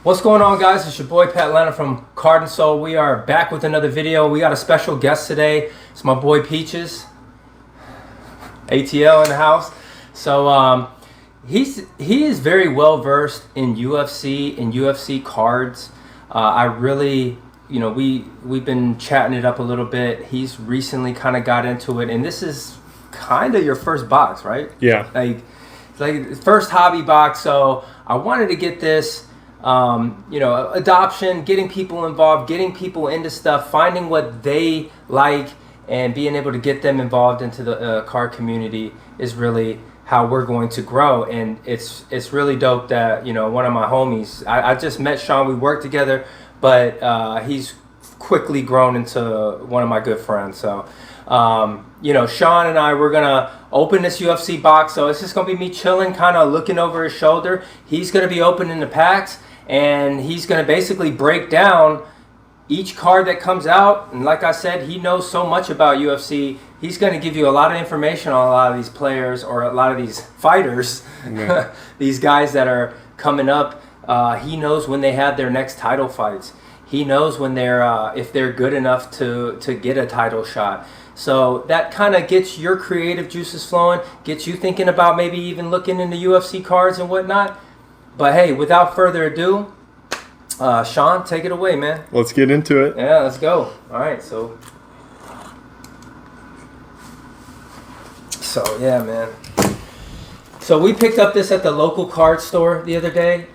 What's going on, guys? It's your boy Pat Lana from Card and Soul. We are back with another video. We got a special guest today. It's my boy Peaches, ATL in the house. So he is very well versed in UFC cards. I really, we've been chatting it up a little bit. He's recently kind of got into it, and this is kind of your first box, right? Yeah. Like first hobby box. So I wanted to get this. Adoption, getting people involved, getting people into stuff, finding what they like, and being able to get them involved into the card community is really how we're going to grow. And it's really dope that one of my homies, I just met Sean, we worked together, but he's quickly grown into one of my good friends. So Sean and I, we're gonna open this UFC box. So it's just gonna be me chilling, kind of looking over his shoulder. He's gonna be opening the packs, and he's going to basically break down each card that comes out. And like I said, he knows so much about UFC. He's going to give you a lot of information on a lot of these players, or a lot of these fighters, yeah. These guys that are coming up. He knows when they have their next title fights. He knows when they're if they're good enough to get a title shot. So that kind of gets your creative juices flowing, gets you thinking about maybe even looking into UFC cards and whatnot. But hey, without further ado, Sean, take it away, man. Let's get into it. Yeah, let's go. All right, so yeah, man. So we picked up this at the local card store the other day.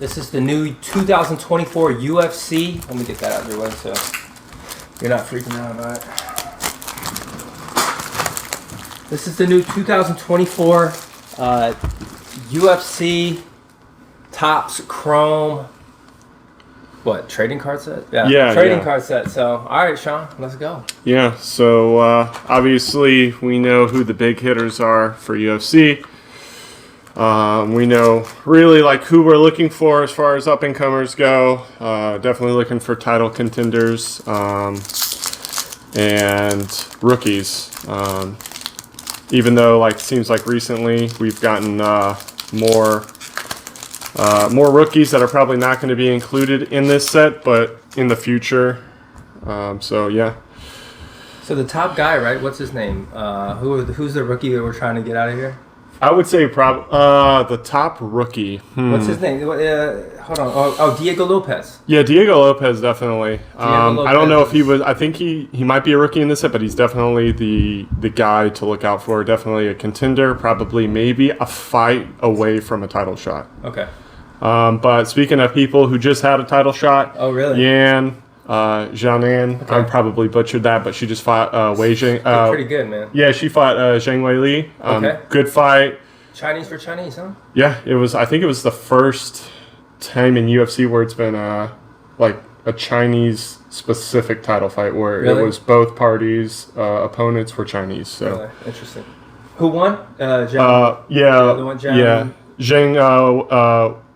This is the new 2024 UFC. Let me get that out of your way so you're not freaking out about it. This is the new 2024 UFC Topps Chrome. What, trading card set? Yeah, trading card set. So, all right, Sean, let's go. Yeah, so obviously we know who the big hitters are for UFC. We know really like who we're looking for as far as up-and-comers go. Definitely looking for title contenders and rookies. Even though seems like recently we've gotten more rookies that are probably not going to be included in this set, but in the future. So yeah. So the top guy, right? What's his name? Who's the rookie that we're trying to get out of here? I would say the top rookie. What's his name? Hold on. Oh, Diego Lopez. Yeah, Diego Lopez, definitely. I don't know if he was. I think he might be a rookie in this set, but he's definitely the guy to look out for. Definitely a contender. Probably maybe a fight away from a title shot. Okay. But speaking of people who just had a title shot. Oh, really? Yan. Jianan, okay. I probably butchered that, but she just fought Wei Jing. Pretty good, man. Yeah, she fought Zhang Weili. Okay. Good fight. Chinese for Chinese, huh? Yeah, it was. I think it was the first time in UFC where it's been like a Chinese specific title fight where really? It was both parties opponents were Chinese. So really? Interesting. Who won? Zhang. Yeah. The other one, Zhang. Yeah. Zhang.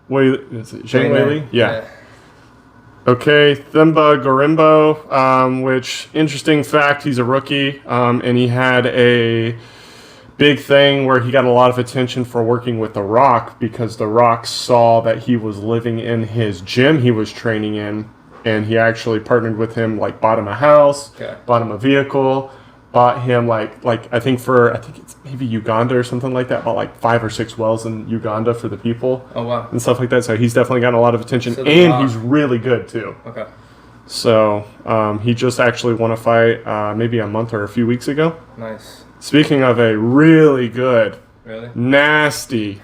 Zhang Weili. Yeah. Okay, Themba Gorimbo, which, interesting fact, he's a rookie, and he had a big thing where he got a lot of attention for working with The Rock because The Rock saw that he was living in his gym he was training in, and he actually partnered with him, bought him a house, okay. Bought him a vehicle, bought him, I think it's maybe Uganda or something like that, bought 5 or 6 wells in Uganda for the people. Oh, wow. And stuff like that. So he's definitely gotten a lot of attention, so and he's really good, too. Okay. So he just actually won a fight maybe a month or a few weeks ago. Nice. Speaking of a really good, really? nasty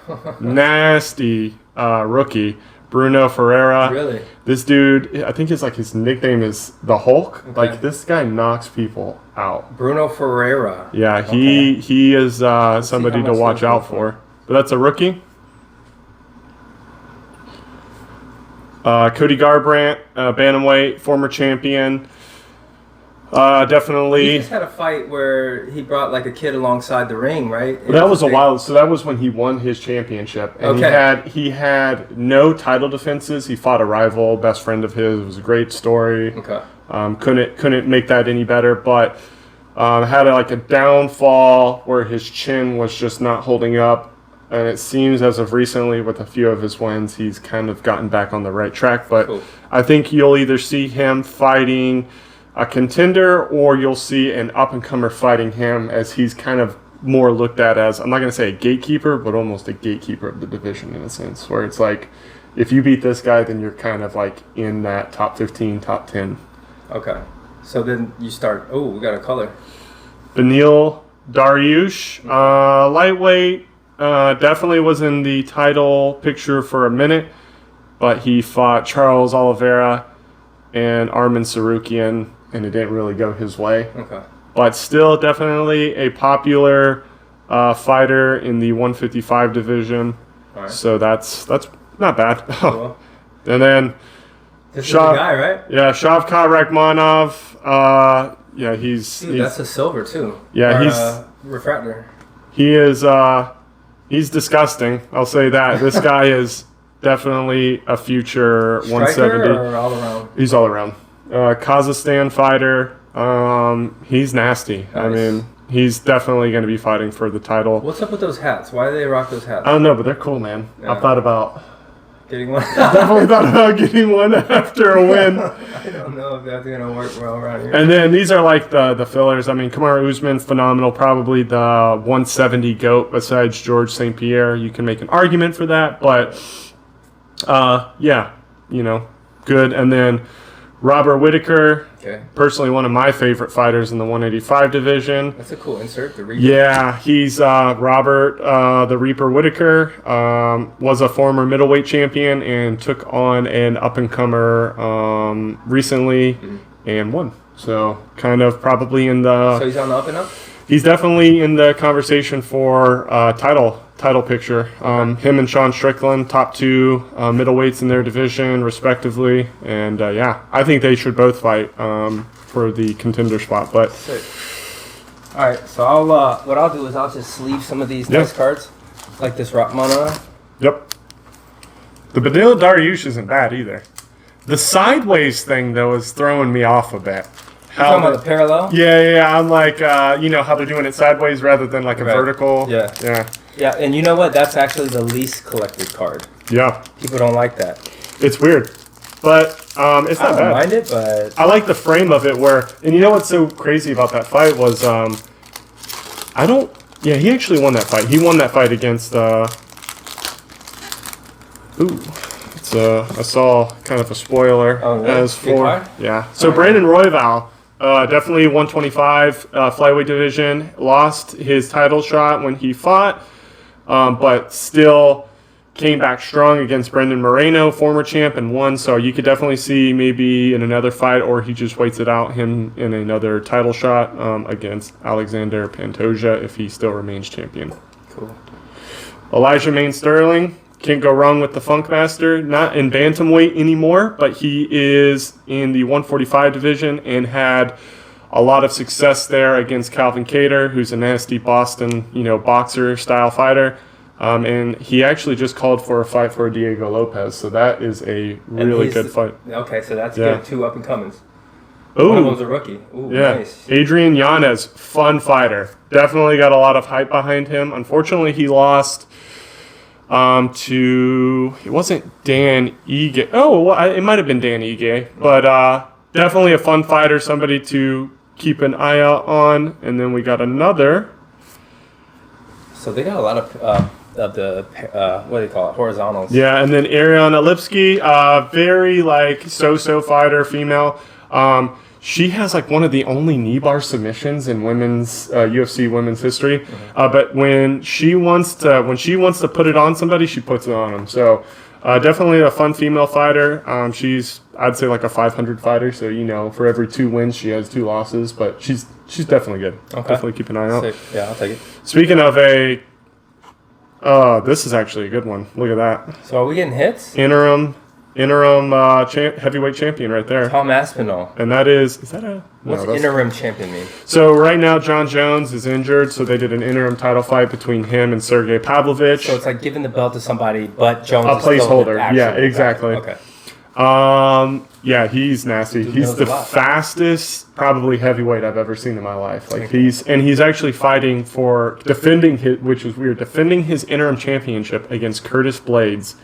rookie, Bruno Ferreira. Really? This dude, I think his nickname is the Hulk. Okay. This guy knocks people out. Bruno Ferreira. Yeah, he is somebody to watch out for. But that's a rookie. Cody Garbrandt, bantamweight, former champion. Definitely. He just had a fight where he brought a kid alongside the ring, right? Well, that was a while. So that was when he won his championship, and he had no title defenses. He fought a rival, best friend of his. It was a great story. Okay. Couldn't make that any better, but had a downfall where his chin was just not holding up. And it seems as of recently, with a few of his wins, he's kind of gotten back on the right track. But cool. I think you'll either see him fighting a contender or you'll see an up-and-comer fighting him, as he's kind of more looked at as, I'm not going to say a gatekeeper, but almost a gatekeeper of the division in a sense, where it's like, if you beat this guy, then you're kind of like in that top 15, top 10. Okay. So then you start, we got a color. Beneil Dariush, lightweight, definitely was in the title picture for a minute, but he fought Charles Oliveira and Arman Sarukian, and it didn't really go his way. Okay. But still definitely a popular fighter in the 155 division. All right. So that's not bad. Cool. And then This is the guy, right? Yeah, Shavkat Rakhmonov. He's that's a silver too. Yeah, he's refractor. He is he's disgusting. I'll say that. This guy is definitely a future Striker 170. or all around? He's all around. Kazakhstan fighter. He's nasty. Nice. I mean, he's definitely going to be fighting for the title. What's up with those hats? Why do they rock those hats? I don't know, but they're cool, man. Yeah. I've thought about getting one. definitely thought about getting one after a win. I don't know if that's going to work well around here. And then these are like the fillers. I mean, Kamaru Usman, phenomenal. Probably the 170 GOAT besides George St. Pierre. You can make an argument for that, but good. And then Robert Whitaker, personally one of my favorite fighters in the 185 division. That's a cool insert. The Reaper. Yeah, he's Robert the Reaper Whitaker, was a former middleweight champion and took on an up-and-comer recently and won. So kind of probably in the... So he's on the up and up? He's definitely in the conversation for title picture. Him and Sean Strickland, top two middleweights in their division, respectively. And I think they should both fight for the contender spot. But sick. All right, so what I'll do is I'll just sleeve some of these nice cards, like this Rakhmonov. Yep. The Beneil Dariush isn't bad either. The sideways thing though is throwing me off a bit. Talking about the parallel? Yeah. I'm like, how they're doing it sideways rather than like a vertical. Yeah, and you know what? That's actually the least collected card. Yeah. People don't like that. It's weird. But it's not bad. I don't mind it, but... I like the frame of it where... And you know what's so crazy about that fight was... he actually won that fight. He won that fight against... I saw kind of a spoiler. Oh, really? As for... Yeah. So right. Brandon Royval... definitely 125 flyweight division, lost his title shot when he fought, but still came back strong against Brendan Moreno, former champ, and won. So you could definitely see maybe in another fight, or he just waits it out, him in another title shot against Alexander Pantoja if he still remains champion. Cool. Elijah Main Sterling. Can't go wrong with the Funkmaster. Not in bantamweight anymore, but he is in the 145 division and had a lot of success there against Calvin Kattar, who's a nasty Boston, boxer style fighter. And he actually just called for a fight for Diego Lopez, so that is a really good fight. Okay, so that's good. Two up and comings. Ooh. One of them's a rookie. Ooh, nice. Adrian Yanez, fun fighter. Definitely got a lot of hype behind him. Unfortunately, he lost. It wasn't Dan Ige. It might have been Dan Ige, but definitely a fun fighter, somebody to keep an eye out on. And then we got another. So they got a lot of the what do they call it, horizontals. Yeah, and then Ariana Lipsky, very so-so fighter, female. She has one of the only knee bar submissions in women's UFC women's history. But when she wants to put it on somebody, she puts it on them. So definitely a fun female fighter. She's I'd say a 500 fighter. So for every 2 wins, she has 2 losses. But she's definitely good. Okay. Definitely keep an eye out. Sick. Yeah, I'll take it. Speaking of this is actually a good one. Look at that. So are we getting hits? Interim heavyweight champion right there. Tom Aspinall. And that is that a... What's interim champion mean? So right now, John Jones is injured, so they did an interim title fight between him and Sergey Pavlovich. So it's like giving the belt to somebody, but Jones a is still placeholder. the actual Yeah, exactly. Okay. Yeah, he's nasty. He's the fastest, probably heavyweight I've ever seen in my life. Like he's actually fighting for defending which is weird, defending his interim championship against Curtis Blades,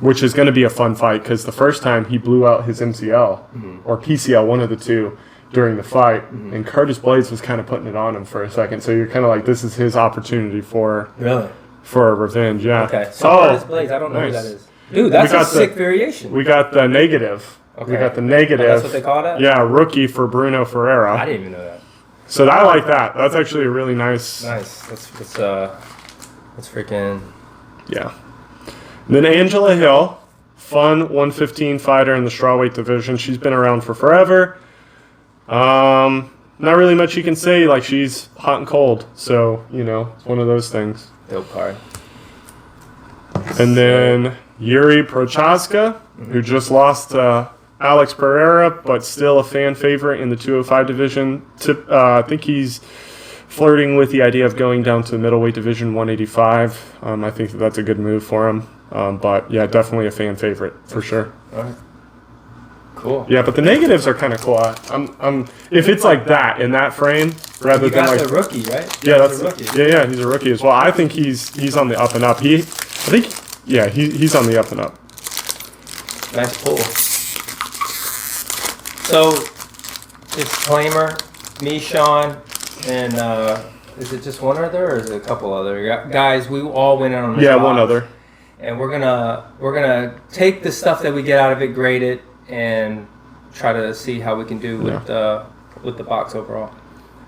which is going to be a fun fight because the first time he blew out his MCL or PCL, one of the two, during the fight, and Curtis Blades was kind of putting it on him for a second. So you're kind of like, this is his opportunity for a revenge. Yeah. Okay. So Curtis Blades, I don't know who that is. Dude, that's a sick variation. We got the negative. Okay. We got the negative. Oh, that's what they call that? Yeah, rookie for Bruno Ferreira. I didn't even know that. So I like that. That's actually a really nice. Nice. That's freaking. Yeah. And then Angela Hill, fun 115 fighter in the strawweight division. She's been around for forever. Not really much you can say. Like, she's hot and cold. So, it's one of those things. Dope card. And then Yuri Prochaska, who just lost to Alex Pereira, but still a fan favorite in the 205 division. I think he's flirting with the idea of going down to the middleweight division, 185. I think that's a good move for him. But, yeah, definitely a fan favorite for sure. All right. Cool. Yeah, but the negatives are kind of cool. If it's like that in that frame, rather than like the rookie, right? Yeah, that's a rookie. Yeah, he's a rookie as well. I think he's on the up and up. He's on the up and up. Nice pull. So, disclaimer, me, Sean, and is it just one other or is it a couple other guys? We all went in on this. Yeah, one other. And we're gonna take the stuff that we get out of it, grade it, and try to see how we can do with the box overall.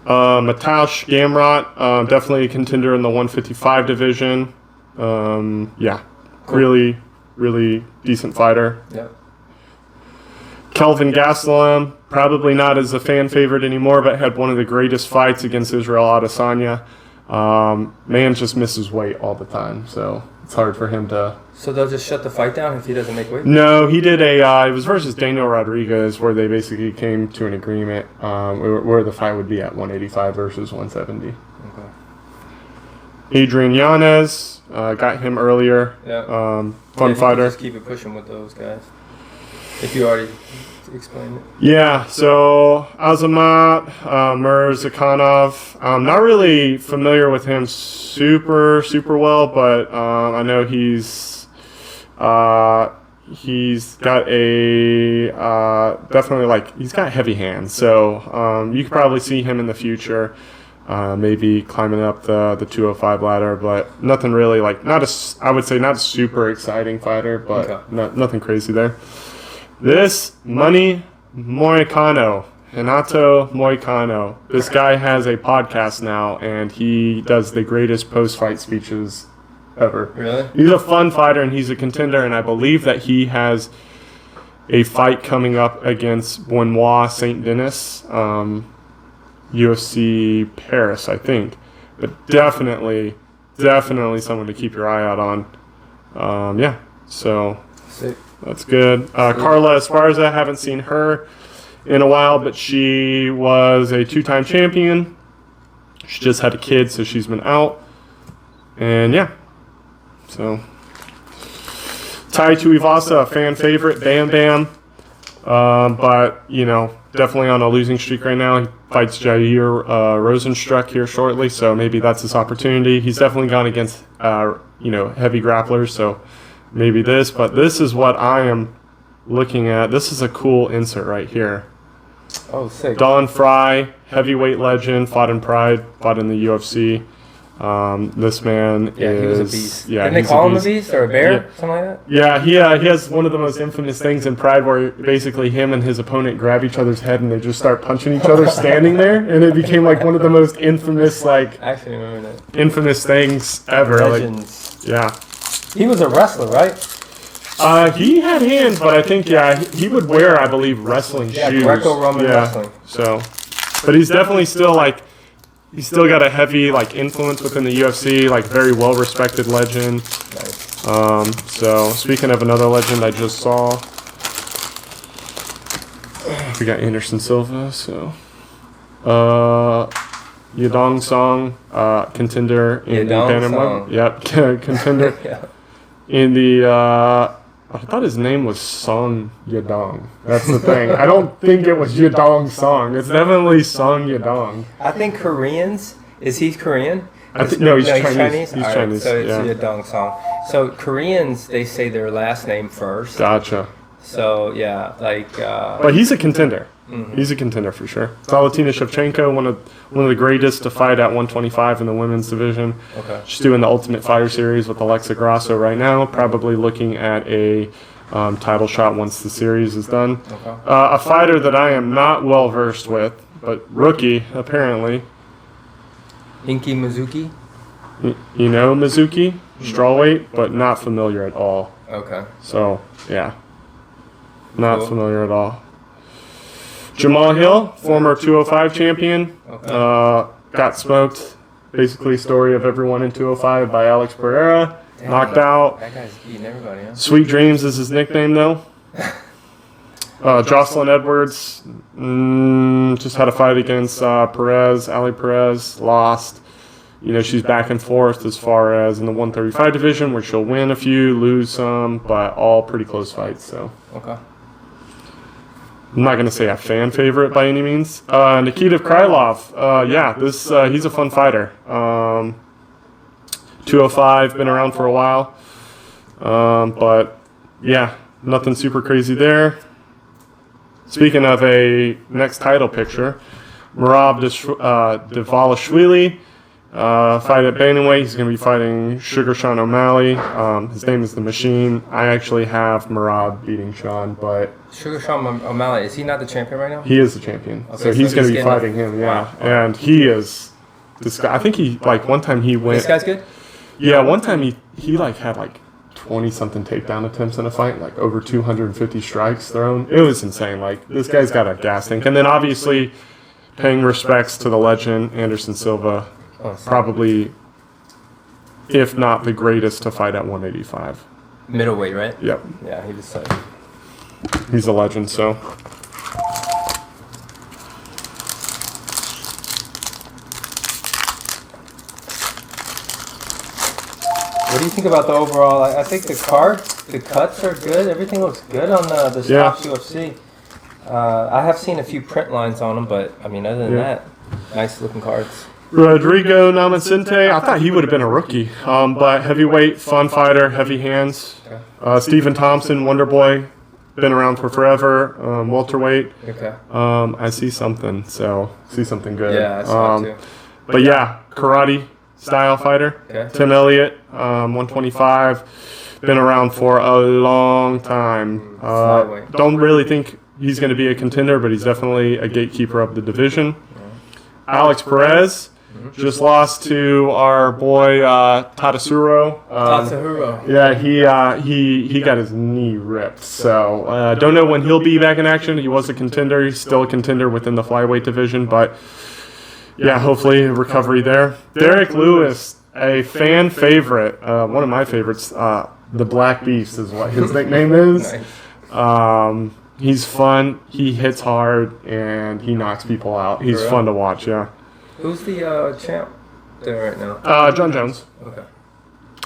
Mateusz Gamrot, definitely a contender in the 155 division. Cool. Really, really decent fighter. Yep. Kelvin Gastelum, probably not as a fan favorite anymore, but had one of the greatest fights against Israel Adesanya. Man just misses weight all the time, so it's hard for him to... So they'll just shut the fight down if he doesn't make weight? No, he did it was versus Daniel Rodriguez, where they basically came to an agreement where the fight would be at 185 versus 170. Okay. Adrian Yanez, got him earlier. Yeah. Fun fighter. Just keep it pushing with those guys. If you already explained it. Yeah, so Azamat Mirzakhanov. I'm not really familiar with him super well, but I know he's got a definitely he's got heavy hands. So you could probably see him in the future. Maybe climbing up the 205 ladder, but nothing really I would say not a super exciting fighter, but nothing crazy there. This Money Moicano, Renato Moicano. This guy has a podcast now, and he does the greatest post-fight speeches ever. Really? He's a fun fighter, and he's a contender, and I believe that he has a fight coming up against Benoit Saint Denis, UFC Paris, I think. But definitely someone to keep your eye out on. So sick. That's good. Carla Esparza, haven't seen her in a while, but she was a 2-time champion. She just had a kid, so she's been out. And so Tai Tuivasa, a fan favorite, Bam Bam. But, definitely on a losing streak right now. He fights Jair Rosenstruck here shortly, so maybe that's his opportunity. He's definitely gone against, heavy grapplers, so maybe this. But this is what I am looking at. This is a cool insert right here. Oh, sick. Don Fry, heavyweight legend, fought in Pride, fought in the UFC. This man is... he was a beast. Yeah, didn't they call him a beast or a bear? Something like that? Yeah, he has one of the most infamous things in Pride where basically him and his opponent grab each other's head and they just start punching each other standing there. And it became one of the most infamous, I actually remember that. infamous things ever. Legends. He was a wrestler, right? He had hands, but I think, he would wear, I believe, wrestling shoes. Greco-Roman wrestling. So, but he's definitely still, he's still got a heavy, influence within the UFC, very well-respected legend. Nice. So, speaking of another legend I just saw, we got Anderson Silva, so. Yadong Song, contender in the Bantamweight. Yep, contender. Yeah. In the I thought his name was Song Yadong. That's the thing. I don't think it was Yadong Song. It's definitely Song Yadong. I think Koreans. Is he Korean? No, he's Chinese. He's Chinese. So it's Yadong Song. So Koreans, they say their last name first. Gotcha. So yeah, like. But he's a contender. Mm-hmm. He's a contender for sure. Valentina Shevchenko, one of the greatest to fight at 125 in the women's division. Okay. She's doing the Ultimate Fighter series with Alexa Grasso right now. Probably looking at a title shot once the series is done. Okay. A fighter that I am not well versed with, but rookie apparently. Inki Mizuki. You know Mizuki, strawweight, but not familiar at all. Okay. So yeah, not familiar at all. Jamal Hill, former 205 champion, got smoked. Basically, story of everyone in 205 by Alex Pereira. Dang, knocked out. That guy's beating everybody, huh? Sweet Dreams is his nickname, though. Jocelyn Edwards just had a fight against Perez, Ali Perez, lost. You know, she's back and forth as far as in the 135 division, where she'll win a few, lose some, but all pretty close fights. So. Okay. I'm not going to say a fan favorite by any means. Nikita Krylov. He's a fun fighter. 205, been around for a while. But, yeah, nothing super crazy there. Speaking of a next title picture, Merab Dvalishvili, fight at bantamweight. He's going to be fighting Sugar Sean O'Malley. His name is The Machine. I actually have Merab beating Sean, but... Sugar Sean O'Malley, is he not the champion right now? He is the champion. Okay, so he's going to be fighting him, yeah. Wow. And he is... This guy, I think he, one time he went... This guy's good? Yeah, one time he had 20-something takedown attempts in a fight, over 250 strikes thrown. It was insane. This guy's got a gas tank. And then obviously paying respects to the legend, Anderson Silva. Probably, if not the greatest to fight at 185. Middleweight, right? Yep. Yeah, he was he's a legend, so. What do you think about the overall? I think the cuts are good. Everything looks good on the Topps UFC. I have seen a few print lines on them, but I mean, other than that, nice looking cards. Rodrigo Namasente, I thought he would have been a rookie, but heavyweight, fun fighter, heavy hands. Okay. Stephen Thompson, Wonder Boy, been around for forever. Welterweight. Okay. I see something good. Yeah, I saw it too. But yeah, karate style fighter. Okay. Tim Elliott, 125, been around for a long time. Don't really think he's going to be a contender, but he's definitely a gatekeeper of the division. Alex Perez. Just lost to our boy Tatasuro. Yeah, he got his knee ripped. So don't know when he'll be back in action. He was a contender. He's still a contender within the flyweight division, but yeah, hopefully recovery there. Derek Lewis, a fan favorite, one of my favorites. The Black Beast is what his nickname is. Nice. He's fun. He hits hard and he knocks people out. He's fun to watch. Yeah. Who's the champ there right now? John Jones. Okay.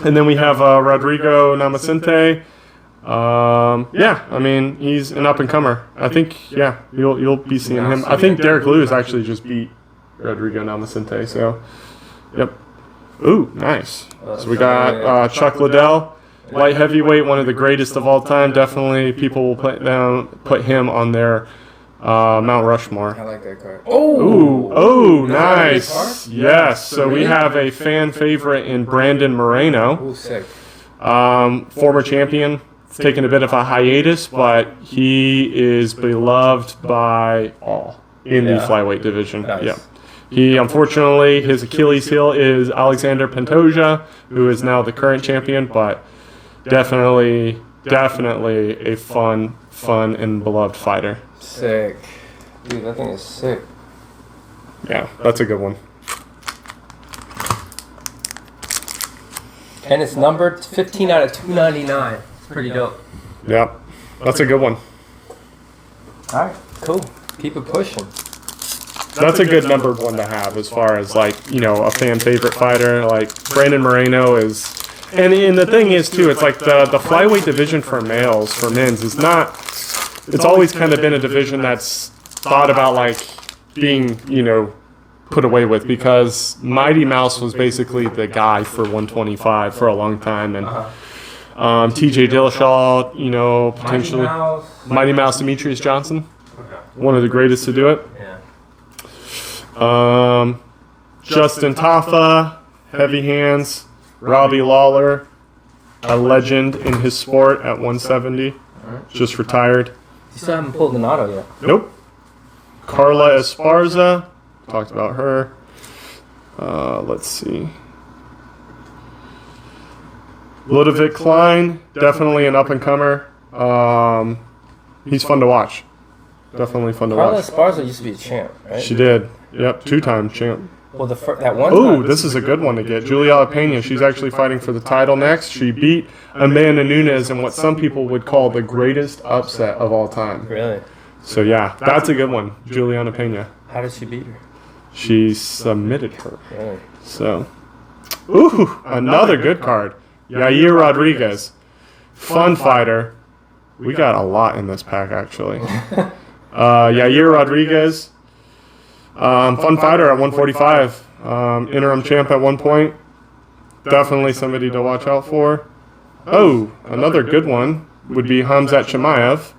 And then we have Rodrigo Namasente. I mean, he's an up-and-comer. I think, you'll be seeing him. I think Derek Lewis actually just beat Rodrigo Namasente, so, yep. Ooh, nice. So we got Chuck Liddell, light heavyweight, one of the greatest of all time. Definitely people will put him on their Mount Rushmore. I like that card. Oh, nice. Yes. So we have a fan favorite in Brandon Moreno. Ooh, sick. Former champion. It's taken a bit of a hiatus, but he is beloved by all in the flyweight division. Nice. Yeah. He, unfortunately, his Achilles heel is Alexander Pantoja, who is now the current champion, but definitely a fun and beloved fighter. Sick. Dude, that thing is sick. Yeah, that's a good one. And it's numbered 15 out of 299. It's pretty dope. Yep, that's a good one. All right, cool. Keep it pushing. That's a good numbered one to have as far as, a fan favorite fighter. Brandon Moreno is... And the thing is, too, it's like the flyweight division for men's, is not... It's always kind of been a division that's thought about, like, being, put away with, because Mighty Mouse was basically the guy for 125 for a long time, and TJ Dillashaw, potentially. Mighty Mouse Demetrius Johnson, one of the greatest to do it. Justin Tafa, heavy hands. Robbie Lawler, a legend in his sport at 170, just retired. You still haven't pulled an auto yet. Nope. Carla Esparza, talked about her. Let's see. Ludovic Klein, definitely an up-and-comer. He's fun to watch. Definitely fun to watch. Carla Esparza used to be a champ, right? She did. Yep, 2-time champ. Well, that one. Oh, this is a good one to get. Juliana Pena. She's actually fighting for the title next. She beat Amanda Nunes in what some people would call the greatest upset of all time. Really? So yeah, that's a good one. Juliana Pena. How did she beat her? She submitted her. Really? So, another good card. Yair Rodriguez, fun fighter. We got a lot in this pack actually. Yair Rodriguez. Fun fighter at 145. Interim champ at one point. Definitely somebody to watch out for. Oh, another good one would be Hamzat Chimaev.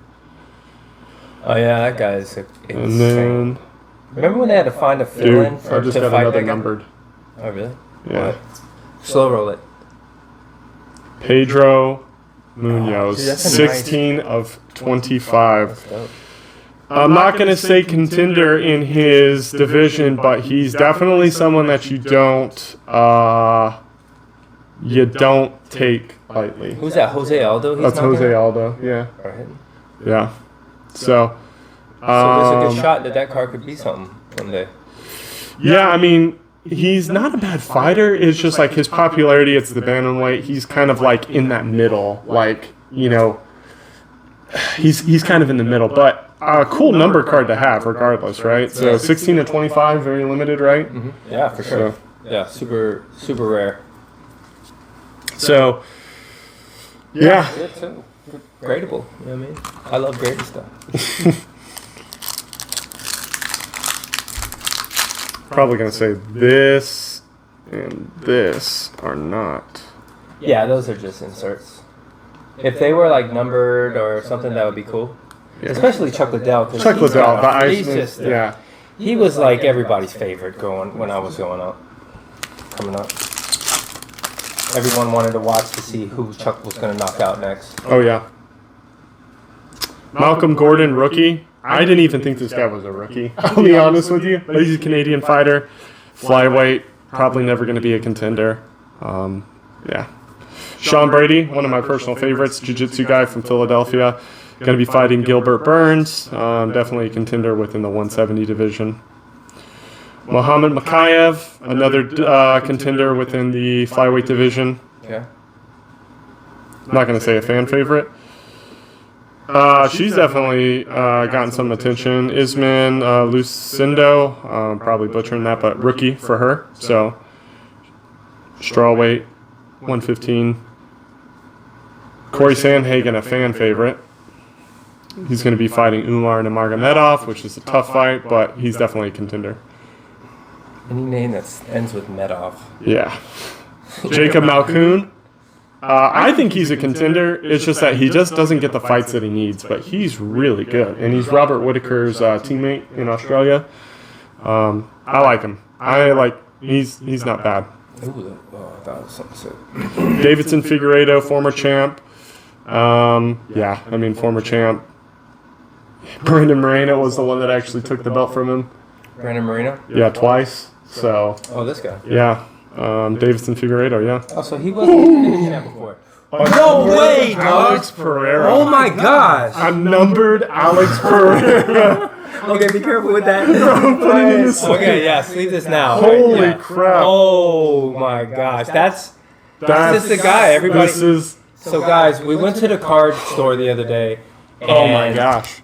Oh yeah, that guy is insane. And then... Remember when they had to find a fill-in I just got another numbered. Oh really? Yeah. What? Slow roll it. Pedro Munoz, Dude, 16 of 25. That's dope. I'm not going to say contender in his division, but he's definitely someone that you don't take lightly. Who's that? Jose Aldo? That's Jose Aldo. Yeah. Right. Yeah. So. So there's a good shot that card could be something one day. Yeah, I mean, he's not a bad fighter. It's just like his popularity. It's the bantamweight. He's kind of like in that middle, like he's kind of in the middle, but. A cool number card to have, regardless, right? So 16 to 25, very limited, right? Mm-hmm. Yeah, for sure. So, yeah, super rare. So, yeah. Good too. Gradable. You know what I mean? I love graded stuff. Probably gonna say this and this are not. Yeah, those are just inserts. If they were like numbered or something, that would be cool. Yeah. Especially Chuck Liddell. Chuck Liddell, but he's just, yeah. He was like everybody's favorite when I was coming up. Everyone wanted to watch to see who Chuck was going to knock out next. Oh yeah. Malcolm Gordon, rookie. I didn't even think this guy was a rookie. I'll be honest with you. But he's a Canadian fighter, flyweight. Probably never going to be a contender. Yeah. Sean Brady, one of my personal favorites, jiu-jitsu guy from Philadelphia. Going to be fighting Gilbert Burns. Definitely a contender within the 170 division. Mohamed Makayev, another contender within the flyweight division. Okay. Not going to say a fan favorite. She's definitely gotten some attention. Isman Lucindo, probably butchering that, but rookie for her. So, strawweight, 115. Corey Sandhagen, a fan favorite. He's going to be fighting Umar Nurmagomedov, which is a tough fight, but he's definitely a contender. Any name that ends with Medov. Yeah. Jacob Malkoun. I think he's a contender. It's just that he just doesn't get the fights that he needs, but he's really good. And he's Robert Whittaker's teammate in Australia. I like him. He's not bad. Ooh, I thought it was something sick. Davidson Figueiredo, former champ. Former champ. Brandon Moreno was the one that actually took the belt from him. Brandon Moreno? Yeah, twice. So. Oh, this guy. Yeah. Davidson Figueiredo, yeah. Oh, so he wasn't champ before. No way, dog! Alex Pereira. Oh my gosh! Unnumbered Alex Pereira. Okay, be careful with that. Okay, yeah, sleeve this now. Holy crap. Oh my gosh. That's just the guy. Everybody. So guys, we went to the card store the other day. And oh my gosh.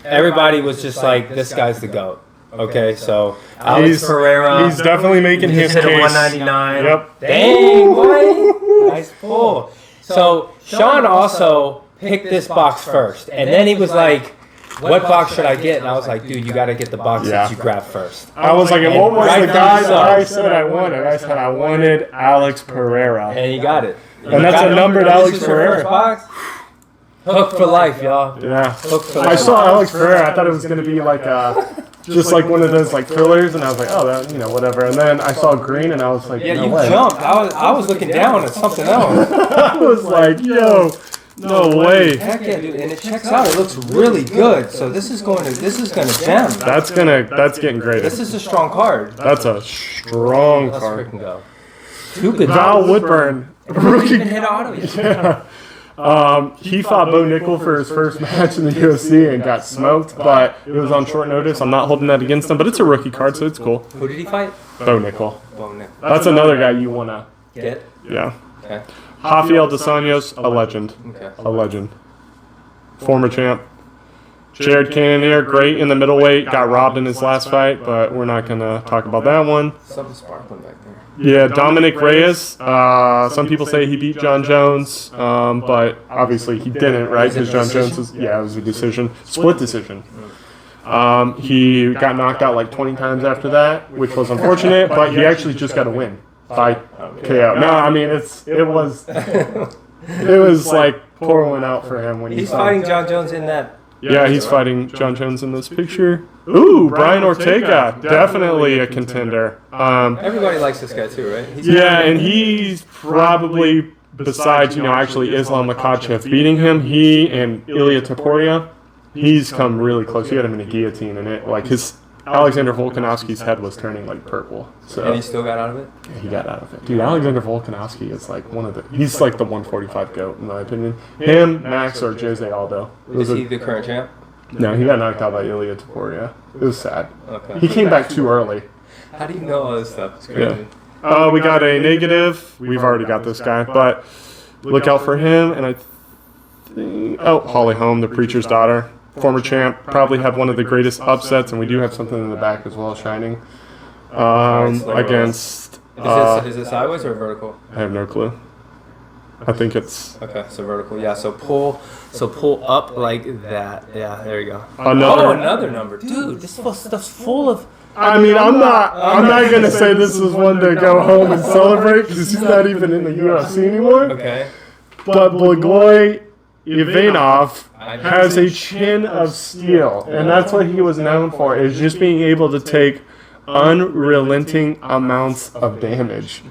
Everybody was just like, this guy's the GOAT. Okay, so Alex Pereira. He's definitely making his hit case. a 199. Yep. Dang, boy. Nice pull. So Sean also picked this box first, and then he was like, what box should I get? And I was like, dude, you got to get the box that you grabbed first. I was like, and what was the guy that I said I wanted? I said I wanted Alex Pereira. And he got it. And that's a numbered Alex Pereira. Box. Hook for life, y'all. Yeah. Hook for life. I saw Alex Pereira. I thought it was going to be like just like one of those like fillers, and I was like, oh, that, whatever. And then I saw green, and I was like, yeah, no you way. jumped. I was looking down at something else. I was like, yo, no way. Heck yeah, dude. And it checks out. It looks really good. So this is gonna jam. That's getting great. This is a strong card. That's a strong Let's card. freaking go. Two good Val Woodburn, rookie. Even hit auto yet. Yeah. He fought Bo Nickel for his first match in the UFC and got smoked, but it was on short notice. I'm not holding that against him, but it's a rookie card, so it's cool. Who did he fight? Bo Nickel. Bo Nickel. That's another guy you want to Get? Yeah. Okay. Rafael Dos Anjos, a legend. Okay. A legend. Former champ. Jared Cannonier, great in the middleweight, got robbed in his last fight, but we're not going to talk about that one. Something sparkling back there. Yeah, Dominic Reyes. Some people say he beat John Jones, but obviously he didn't, right? Because John Jones was, it was a decision, split decision. He got knocked out like 20 times after that, which was unfortunate, but he actually just got a win by KO. No, I mean it was like pour one out for him when he's fighting John Jones in that. Yeah, he's fighting John Jones in this picture. Ooh, Brian Ortega, definitely a contender. Everybody likes this guy too, right? And he's probably, besides, actually Islam Makhachev beating him, he and Ilya Topuria, he's come really close. He had him in a guillotine, and Alexander Volkanovski's head was turning like purple. So And he still got out of it? yeah, he got out of it. Dude, Alexander Volkanovski is like he's like the 145 GOAT in my opinion. Him, Max, or Jose Aldo. Is he the current champ? No, he got knocked out by Ilya Topuria. It was sad. Okay. He came back too early. How do you know all this stuff? It's crazy. Yeah. We got a negative. We've already got this guy, but look out for him. And I think, Holly Holm, the preacher's daughter, former champ, probably had one of the greatest upsets, and we do have something in the back as well, shining. Against. Is it sideways or vertical? I have no clue. I think it's okay. So vertical, yeah. So pull up like that. Yeah, there you go. another number, dude. This stuff's full of. I mean, I'm not gonna say this is one to go home and celebrate because he's not even in the UFC anymore. Okay. But Blagoy Ivanov has a chin of steel, and that's what he was known for, is just being able to take unrelenting amounts of damage.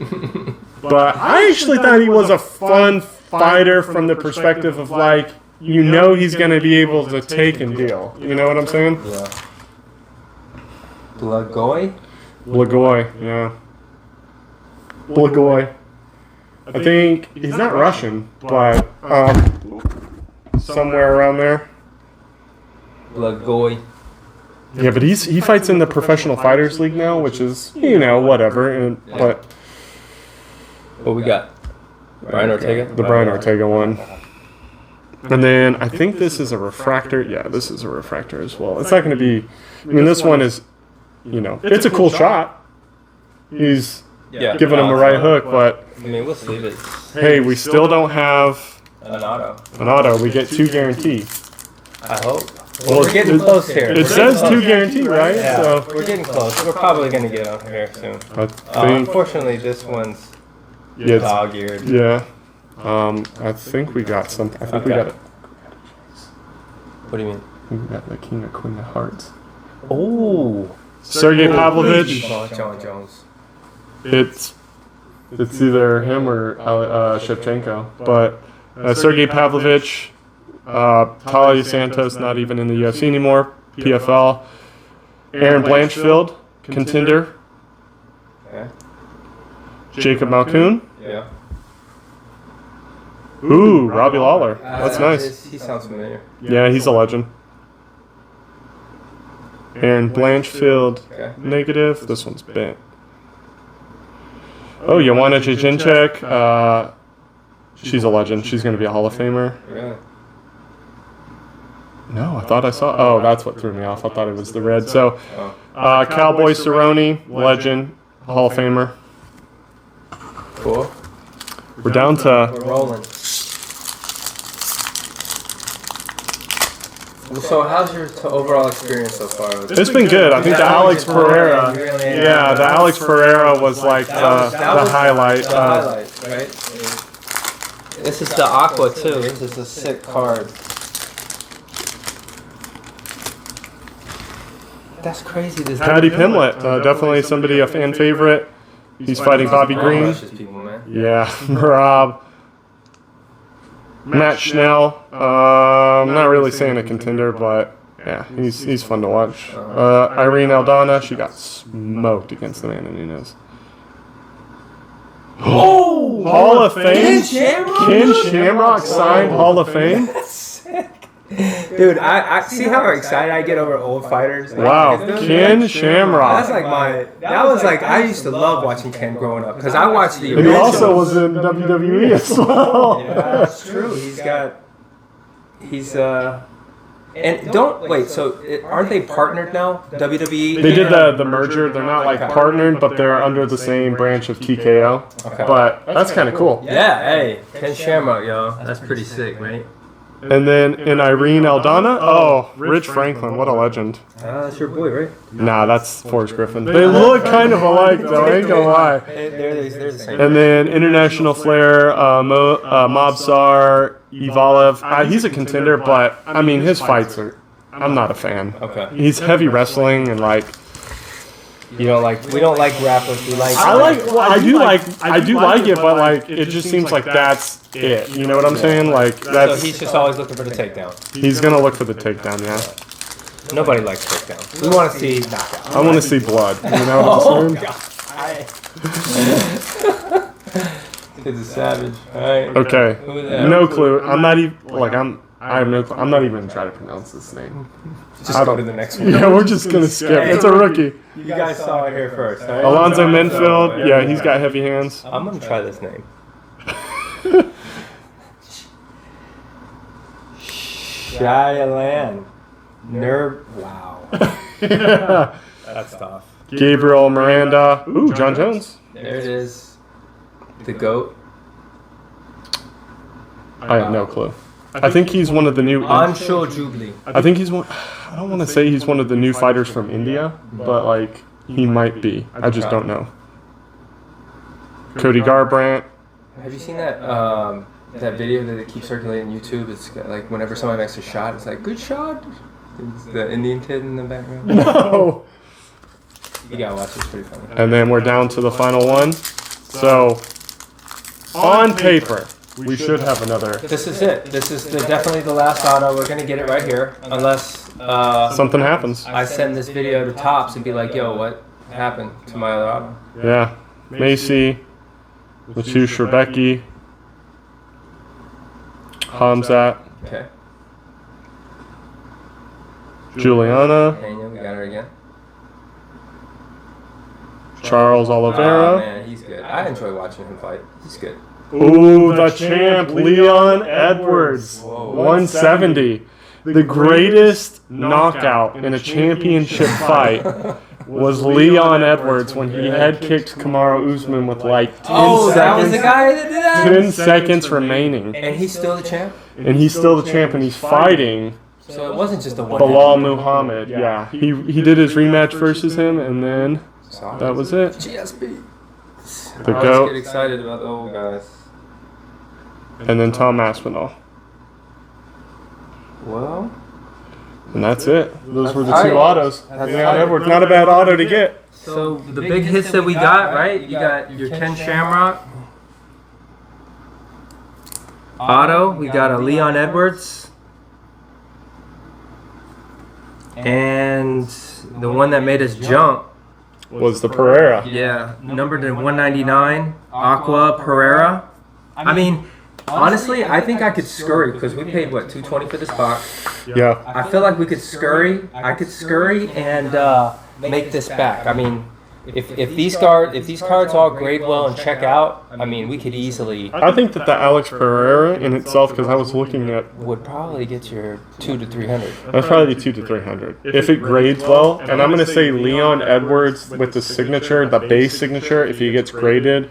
But I actually thought he was a fun fighter from the perspective of like, he's going to be able to take and deal. You know what I'm saying? Yeah. Blagoy, yeah. Blagoy. I think he's not Russian, but somewhere around there. Blagoy. Yeah, but he fights in the Professional Fighters League now, which is whatever. But what we got? Brian Ortega. The Brian Ortega one. And then I think this is a refractor. Yeah, this is a refractor as well. It's not going to be. I mean, this one is, it's a cool shot. He's giving him a right hook, but I mean, we'll see it. Hey, we still don't have an auto. An auto. We get 2 guaranteed. I hope. Well, we're getting close here. It says 2 guaranteed, right? Yeah, so we're getting close. We're probably going to get on here soon. I think, unfortunately, this one's dog-eared. Yeah. I think we got something. I think we got it. What do you mean? We got the King of Queen of Hearts. Oh. Sergey Pavlovich. John Jones. It's either him or Shevchenko. But Sergey Pavlovich, Talia Santos, not even in the UFC anymore, PFL. Aaron Blanchfield, contender. Okay. Jacob Malkoon. Yeah. Ooh, Robbie Lawler. That's nice. He sounds familiar. Yeah, he's a legend. Aaron Blanchfield, negative. This one's bent. Oh, Joanna Jędrzejczyk. She's a legend. She's going to be a Hall of Famer. Really? No, I thought I saw. Oh, that's what threw me off. I thought it was the red. So, Cowboy Cerrone, legend, Hall of Famer. Cool. We're down to... We're rolling. So how's your overall experience so far? It's been good. I think the Alex Pereira, the Alex Pereira was like the highlight. The highlight, right? This is the Aqua too. This is a sick card. That's crazy. This Paddy Pimblett, definitely somebody, a fan favorite. He's fighting Bobby Green. People, man. Yeah, Rob. Matt Schnell. I'm not really saying a contender, but yeah, he's fun to watch. Irene Aldana, she got smoked against Amanda Nunes. Oh! Hall of Fame? Ken Shamrock signed Hall of Fame? Dude, I see how excited I get over old fighters. Like, wow, Ken Shamrock. That was like, I used to love watching Ken growing up because I watched the And he originals. also was in WWE as well. Yeah, that's true. And don't wait. So aren't they partnered now? WWE. They did the merger. They're not like partnered, but they're under the same branch of TKO. Okay. But that's kind of cool. Yeah. Hey, Ken Shamrock, yo. That's pretty sick, right? And then in Irene Aldana, Rich Franklin, what a legend. That's your boy, right? Nah, that's Forrest Griffin. They look kind of alike, though. I ain't gonna lie. They're the same. And then International Flair, Mobsar Evalev. He's a contender, but I mean his fights are. I'm not a fan. Okay. He's heavy wrestling and like. You don't like. We don't like rappers. We like. I do like it, but like it just seems like that's it. You know what I'm saying? Like that's. So he's just always looking for the takedown. He's gonna look for the takedown, yeah. Nobody likes takedowns. We want to see knockouts. I want to see blood. You know what I'm saying? Kid's a savage. All right. Okay. Who is that? No clue. I'm not even like I have no clue. I'm not even gonna try to pronounce this name. Just go to the next one. Yeah, we're just gonna skip. It's a rookie. You guys saw it here first. Right? Alonzo Menfield. Yeah, he's got heavy hands. I'm gonna try this name. Shyalan. Wow. Yeah. That's tough. Gabriel Miranda. Ooh, John Jones. There it is. The GOAT. I have no clue. I think he's one of the new. Anshul Jubilee. I think he's one. I don't want to say he's one of the new fighters from India, but like he might be. I just don't know. Cody Garbrandt. Have you seen that that video that they keep circulating on YouTube? It's got, like whenever somebody makes a shot, it's like good shot. It's the Indian kid in the background. No. You gotta watch it. It's pretty funny. And then we're down to the final one. So on paper, we should have another. This is it. This is definitely the last auto. We're gonna get it right here, unless Something happens. I send this video to Topps and be like, "Yo, what happened to my other auto?" Yeah. Macy, Latu Sherbecki, Hamzat, Okay. Juliana, Daniel, we got her again. Charles Oh Oliveira. man, he's good. I enjoy watching him fight. He's good. Ooh, the champ, Leon Edwards, Whoa. 170. The greatest knockout in a championship fight was Leon Edwards when he head kicked Kamaru Usman with like 10 seconds. That was the guy that did that? 10 seconds remaining. And he's still the champ? And he's still the champ, and he's fighting So it wasn't just a one. Bilal Muhammad. Yeah, he did his rematch versus him, and then that was it. GSP. The I GOAT. always get excited about the old guys. And then Tom Aspinall. Well, And that's it. Those were the All two right. autos. That's Leon all right. Edwards, not a bad auto to get. so the big hits that we got, right? You got your Ken Shamrock auto. We got a Leon Edwards. And the one that made us jump, Was the Pereira. yeah, numbered in 199, Aqua Pereira. I mean, honestly, I think I could scurry because we paid what, $220 for this box. Yeah. I feel like we could scurry. I could scurry and make this back. I mean, if these cards all grade well and check out, I mean, we could easily I think that the Alex Pereira in itself, because I was looking at, would probably get your 200 to 300. that's probably 200 to 300. If it grades well, and I'm going to say Leon Edwards with the signature, the base signature, if he gets graded,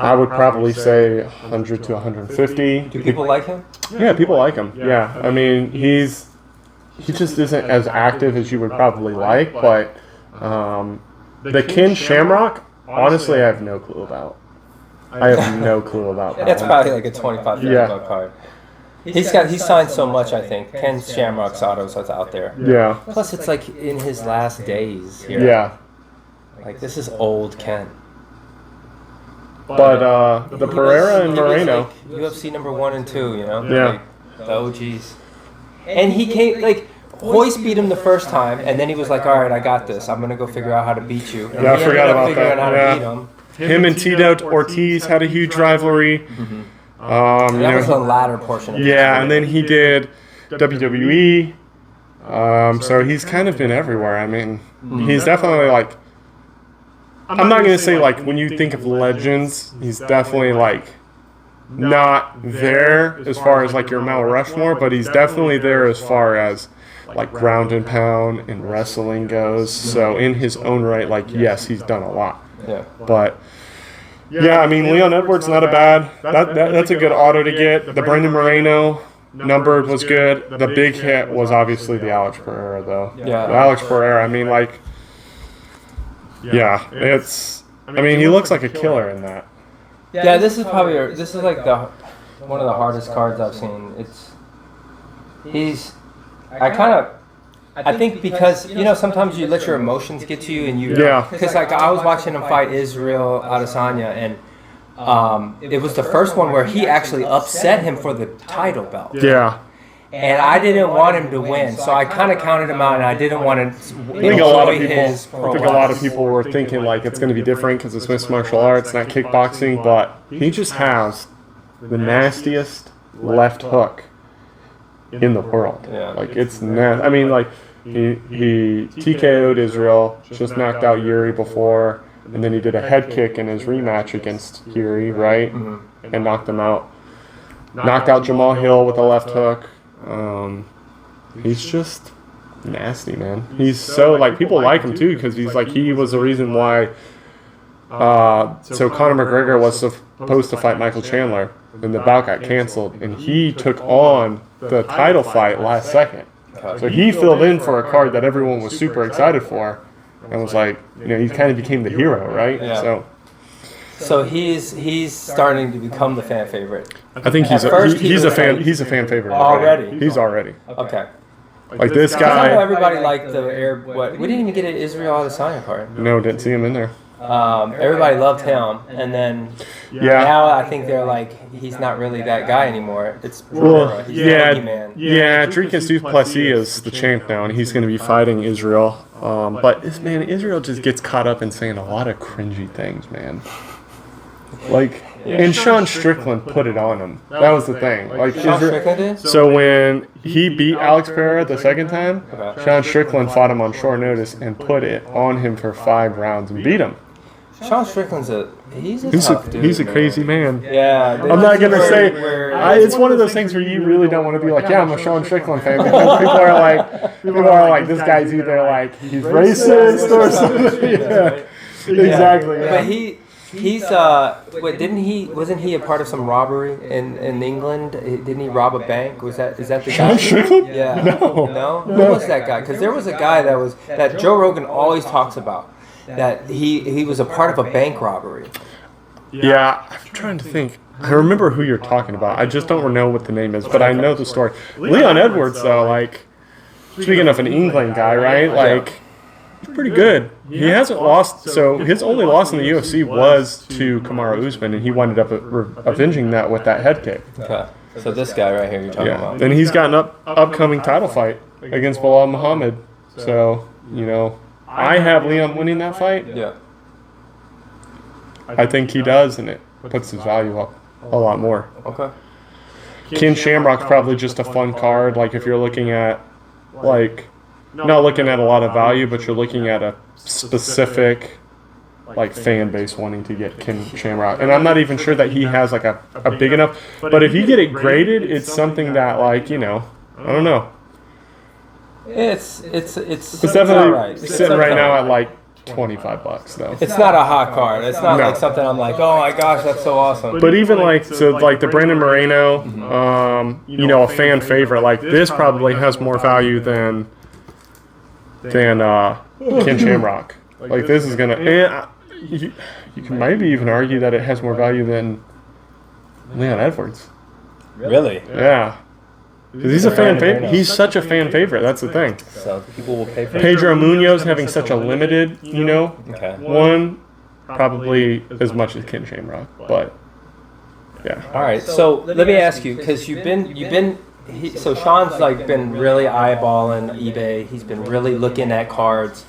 I would probably say 100 to 150. Do people like him? Yeah, people like him. Yeah, I mean, he just isn't as active as you would probably like, but the Ken Shamrock, honestly, I have no clue about. I have no clue about that. That's probably like a $25 card. He's signed so much, I think. Ken Shamrock's autos are out there. Yeah. Plus, it's like in his last days here. Yeah. Like, this is old Ken. But the Pereira and Moreno. Like UFC number 1 and 2, you know? Yeah. Like, the OGs. And he came, like, Hoist beat him the first time, and then he was like, all right, I got this. I'm going to go figure out how to beat you. And I forgot about figuring that. out how to beat him. Him and Tito Ortiz had a huge rivalry. Mm-hmm. That was the latter portion of and then he did WWE. So he's kind of been everywhere. I mean, he's definitely like, I'm not going to say like when you think of legends, he's definitely like not there as far as like your Mount Rushmore, but he's definitely there as far as like ground and pound and wrestling goes. So in his own right, like, yes, he's done a lot. Yeah. But yeah, I mean, Leon Edwards not a bad. That's a good auto to get. The Brendan Moreno numbered was good. The big hit was obviously the Alex Pereira, though. Yeah. The Alex Pereira. I mean, like, it's. I mean, he looks like a killer in that. Yeah, this is like one of the hardest cards I've seen. I think because, you know, sometimes you let your emotions get to you and you... Yeah. Because, like, I was watching him fight Israel Adesanya, and it was the first one where he actually upset him for the title belt. Yeah. And I didn't want him to win, so I kind of counted him out, and I didn't want to I think a lot of people were thinking, like, it's going to be different because it's mixed martial arts, not kickboxing, but he just has the nastiest left hook in the world. Yeah. Like, it's nasty. I mean, like, he TKO'd Israel, just knocked out Yuri before, and then he did a head kick in his rematch against Yuri, right? Mm-hmm. And knocked him out. Knocked out Jamal Hill with a left hook. He's just nasty, man. He's so, like, people like him too because he's like, he was the reason why. So Conor McGregor was supposed to fight Michael Chandler, and the bout got canceled, and he took on the title fight last second. So he filled in for a card that everyone was super excited for, and was like, you know, he kind of became the hero, right? Yeah. So he's starting to become the fan favorite. I think he's a fan favorite already. He's already. Okay. Like this I guy. know everybody liked the Arab. We didn't even get an Israel Adesanya card. No, didn't see him in there. Everybody loved him, and then now I think they're like, he's not really that guy anymore. It's he's the boogeyman. Yeah, Dricus Du Plessis is the champ now, and he's going to be fighting Israel. But Israel just gets caught up in saying a lot of cringy things, man. Like, and Sean Strickland put it on him. That was the thing. Like, Sean Strickland did? So when he beat Alex Pereira the second time, Sean Strickland fought him on short notice and put it on him for 5 rounds and beat him. Sean Strickland's he's a tough dude. He's a crazy man. Yeah. I'm not going to say, it's one of those things where you really don't want to be like, yeah, I'm a Sean Strickland fan, because people are like, this guy's either like, he's racist or something. Yeah, exactly. Yeah. But wasn't he a part of some robbery in England? Didn't he rob a bank? Is that the guy? Sean Strickland? Yeah. No. Who was that guy? Because there was a guy that Joe Rogan always talks about, that he was a part of a bank robbery. Yeah, I'm trying to think. I remember who you're talking about. I just don't know what the name is, but I know the story. Leon Edwards, though, like, speaking of an England guy, right? Like, he's pretty good. He hasn't lost, so his only loss in the UFC was to Kamaru Usman, and he ended up avenging that with that head kick. Okay. So this guy right here you're talking about. And he's got an upcoming title fight against Bilal Muhammad. So, you know, I have Leon winning that fight. Yeah. I think he does, and it puts his value up a lot more. Okay. Ken Shamrock's probably just a fun card. Like, if you're looking at, like, not looking at a lot of value, but you're looking at a specific, like, fan base wanting to get Ken Shamrock. And I'm not even sure that he has, like, a big enough. But if you get it graded, it's something that, like, you know, I don't know. It's definitely all right. sitting right now at, like, $25 though. It's not a hot card. It's not like something I'm like, oh my gosh, that's so awesome. But even like the Brandon Moreno, you know, a fan favorite, like this probably has more value than Ken Shamrock. Like this is gonna. You can maybe even argue that it has more value than Leon Edwards. Really? Yeah. Because he's a fan favorite. He's such a fan favorite. That's the thing. So people will pay for Pedro Munoz having such a limited, you know, one, probably as much as Ken Shamrock, but yeah. All right. So let me ask you, because so Sean's like been really eyeballing eBay. He's been really looking at cards,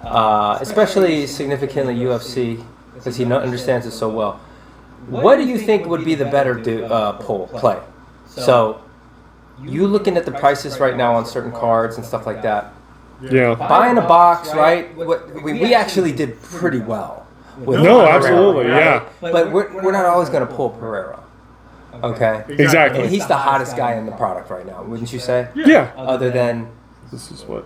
especially significantly UFC, because he understands it so well. What do you think would be the better play? So you looking at the prices right now on certain cards and stuff like that. Yeah. Buying a box, right? We actually did pretty well. No, absolutely, right? But we're not always going to pull Pereira. Okay. Exactly. And he's the hottest guy in the product right now, wouldn't you say? Yeah. Other than this is what.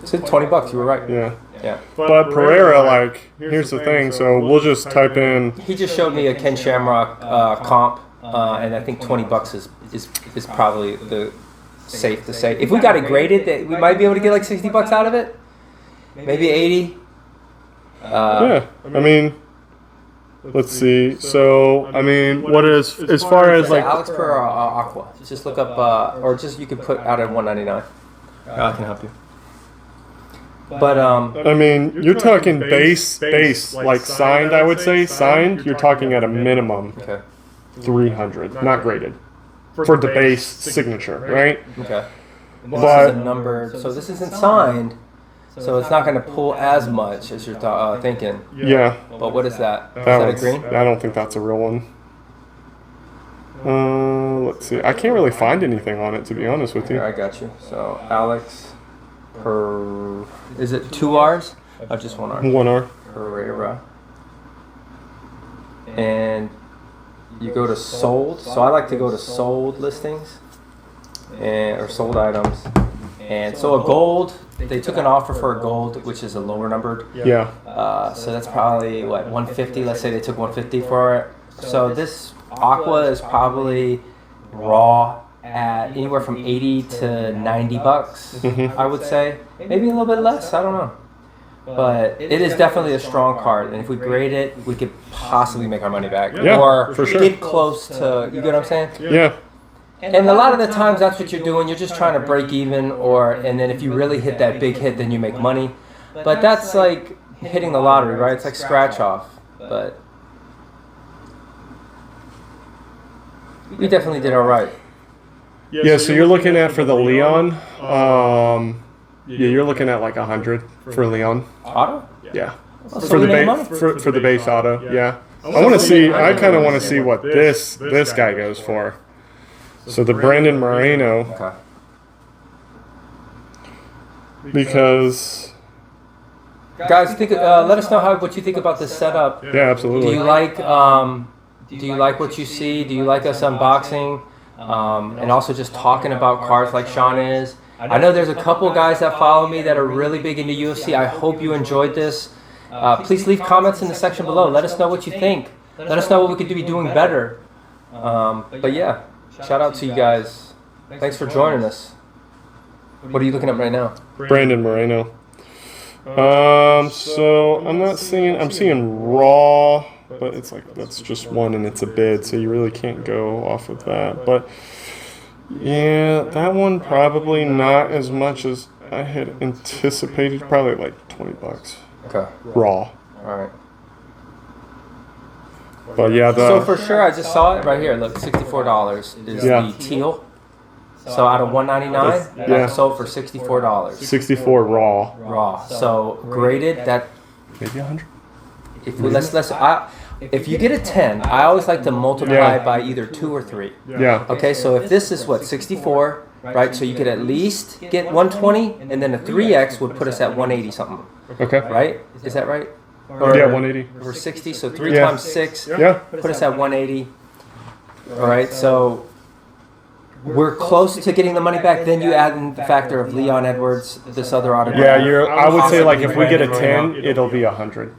It's $20. You were right. Yeah. Yeah. But Pereira, like, here's the thing. So we'll just type in. He just showed me a Ken Shamrock comp, and I think $20 is probably the safe to say. If we got it graded, that we might be able to get like $60 out of it. Maybe 80. Yeah. I mean. Let's see. So, I mean, what is as far as like Alex Pereira Aqua? Just look up, or just you could put out at $199. I can help you. But I mean, you're talking base, like signed. I would say signed. You're talking at a minimum 300, not graded, for the base signature, right? Okay. But this is a numbered, so this isn't signed. So it's not going to pull as much as you're thinking. Yeah. But what is that? Is that a green? I don't think that's a real one. Let's see. I can't really find anything on it, to be honest with you. Here, I got you. So Alex is it 2 R's? Or just 1 R? 1 R. Pereira. And you go to sold. So I like to go to sold listings or sold items. And so a gold, they took an offer for a gold, which is a lower numbered. Yeah. So that's probably, what, 150? Let's say they took 150 for it. So this Aqua is probably raw at anywhere from 80 to $90, I would say. Maybe a little bit less, I don't know. But it is definitely a strong card. And if we grade it, we could possibly make our money back. Yeah, or for sure. Get close to, you get what I'm saying? Yeah. And a lot of the times that's what you're doing. You're just trying to break even, and then if you really hit that big hit, then you make money. But that's like hitting the lottery, right? It's like scratch off. But we definitely did all right. Yeah, so you're looking at for the Leon, yeah, you're looking at like 100 for Leon. Auto? Yeah. Oh, so for the base auto, yeah. I want to see. I kind of want to see what this guy goes for. So the Brandon Moreno, Okay. because Guys, let us know what you think about this setup. yeah, absolutely. Do you like what you see? Do you like us unboxing? And also just talking about cards like Sean is. I know there's a couple guys that follow me that are really big into UFC. I hope you enjoyed this. Please leave comments in the section below. Let us know what you think. Let us know what we could be doing better. But yeah, shout out to you guys. Thanks for joining us. What are you looking at right now? Brandon Moreno. So I'm seeing raw, but it's like that's just one and it's a bid, so you really can't go off of that. But yeah, that one probably not as much as I had anticipated. Probably like $20. Okay. Raw. All right. But yeah, so for sure, I just saw it right here. Look, $64 is the teal. So out of $199, yeah, sold for $64. 64 raw. Raw. So graded, that Maybe 100. If you get a 10, I always like to multiply it by either 2 or 3. Yeah. Okay, so if this is what, 64, right? So you could at least get 120, and then a 3x would put us at 180 something. Okay. Right? Is that right? Yeah, 180. Or 60, so 3 times 6 Yeah. put us at 180. All right, so we're close to getting the money back. Then you add in the factor of Leon Edwards, this other autograph. Yeah, I would say like if we get a 10, it'll be 100.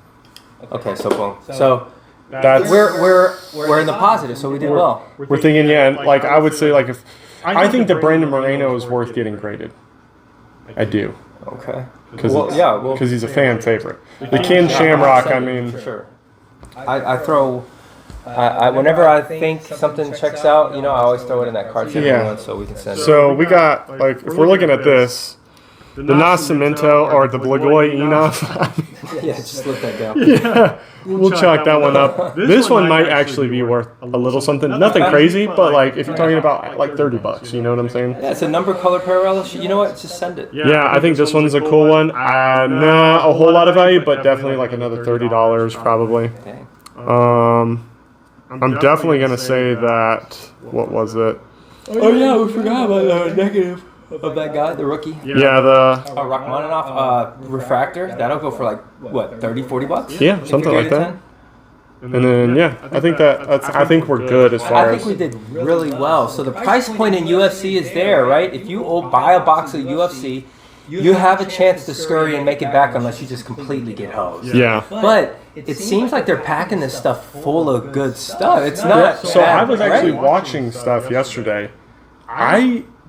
Okay, so boom. So that's we're in the positive, so we did well. We're thinking, yeah, like I would say like if I think that Brandon Moreno is worth getting graded. I do. Okay. Because he's a fan favorite. The Ken Shamrock, I mean, for sure. I throw. Whenever I think something checks out, I always throw it in that card one so we can send it. So we got, like, if we're looking at this, the Nascimento or the Blagoy Enough. Yeah, just let that go. Yeah, we'll chalk that one up. This one might actually be worth a little something. Nothing crazy, but, like, if you're talking about, like, $30, you know what I'm saying? Yeah, it's a number color parallel. You know what? Just send it. Yeah, I think this one's a cool one. Not a whole lot of value, but definitely, like, another $30 probably. Dang. I'm definitely going to say that, what was it? Oh, yeah, we forgot about the negative of that guy, the rookie. Yeah, the... Rachmaninoff refractor. That'll go for like, what, $30-$40? Yeah, something like that. And then, yeah, I think we're good as far as... I think we did really well. So the price point in UFC is there, right? If you buy a box of UFC, you have a chance to scurry and make it back unless you just completely get hosed. Yeah. But it seems like they're packing this stuff full of good stuff. It's not So bad, I was actually right? watching stuff yesterday.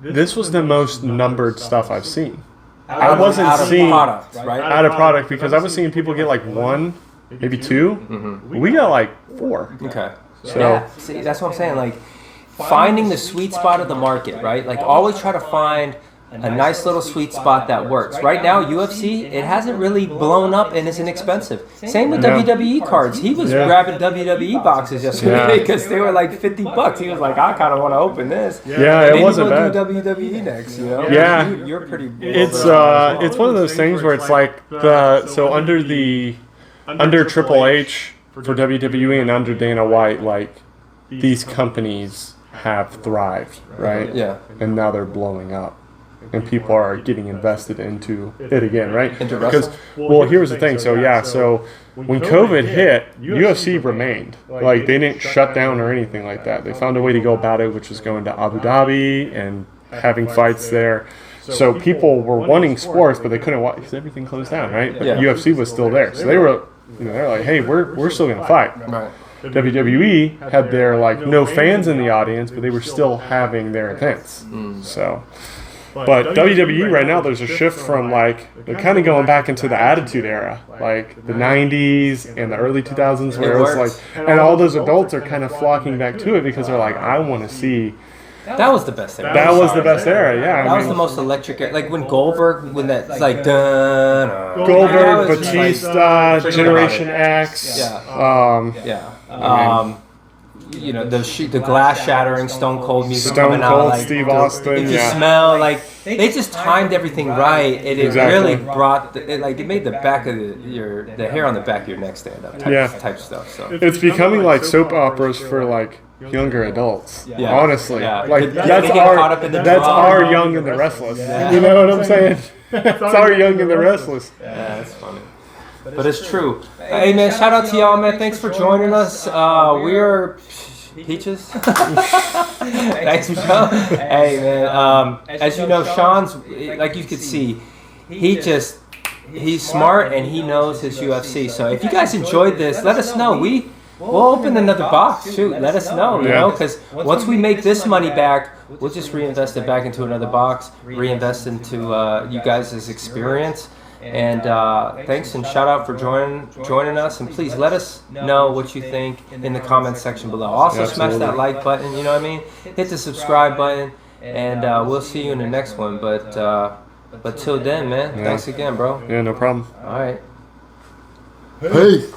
This was the most numbered stuff I've seen. I wasn't seeing product, right? out of product because I was seeing people get like 1, maybe 2. Mm-hmm. We got like 4. Okay. So yeah, see, that's what I'm saying. Like, finding the sweet spot of the market, right? Like, always try to find a nice little sweet spot that works. Right now, UFC, it hasn't really blown up and is inexpensive. Same with WWE cards. He was grabbing WWE boxes yesterday because they were like $50. He was like, I kind of want to open this. Yeah, it wasn't bad. Do WWE next, Yeah, you're pretty. It's one of those things where it's like under Triple H for WWE and under Dana White, like these companies have thrived, right? Yeah. And now they're blowing up. And people are getting invested into it again, right? Because, well, here's the thing. So when COVID hit, UFC remained. Like, they didn't shut down or anything like that. They found a way to go about it, which was going to Abu Dhabi and having fights there. So people were wanting sports, but they couldn't watch because everything closed down, right? But UFC was still there. So they were, they're like, hey, we're still going to fight. Right. WWE had their, like, no fans in the audience, but they were still having their events. So... But WWE right now, there's a shift from, like, they're kind of going back into the Attitude Era, like the 90s and the early 2000s, where it was like, and all those adults are kind of flocking back to it because they're like, I want to see. That was the best era. That was the best era, yeah. That was the most electric era. Like when Goldberg, when that's like, Goldberg, Batista, Generation X. The glass shattering Stone Cold music Stone coming Cold, out, like, Steve Austin. If you smell, like, they just timed everything right, and it really brought it made the back of the hair on the back of your neck stand up type stuff. So it's becoming like soap operas for like younger adults. Yeah. Honestly, like that's our Young and the Restless. Yeah. You know what I'm saying? It's our Young and the Restless. Yeah, that's funny. But it's true. Hey, man, shout out to y'all, man. Thanks for joining us. We're Peaches. Thanks, Joe. Hey, man. As you know, Sean's, like you could see, he's smart and he knows his UFC. So if you guys enjoyed this, let us know. We'll open another box. Shoot, let us know, because once we make this money back, we'll just reinvest it back into another box, reinvest into you guys' experience. And thanks and shout out for joining us, and please let us know what you think in the comments section below. Also smash that like button, you know what I mean? Hit the subscribe button, and we'll see you in the next one. But till then, man, thanks again, bro. Yeah, no problem. All right. Peace.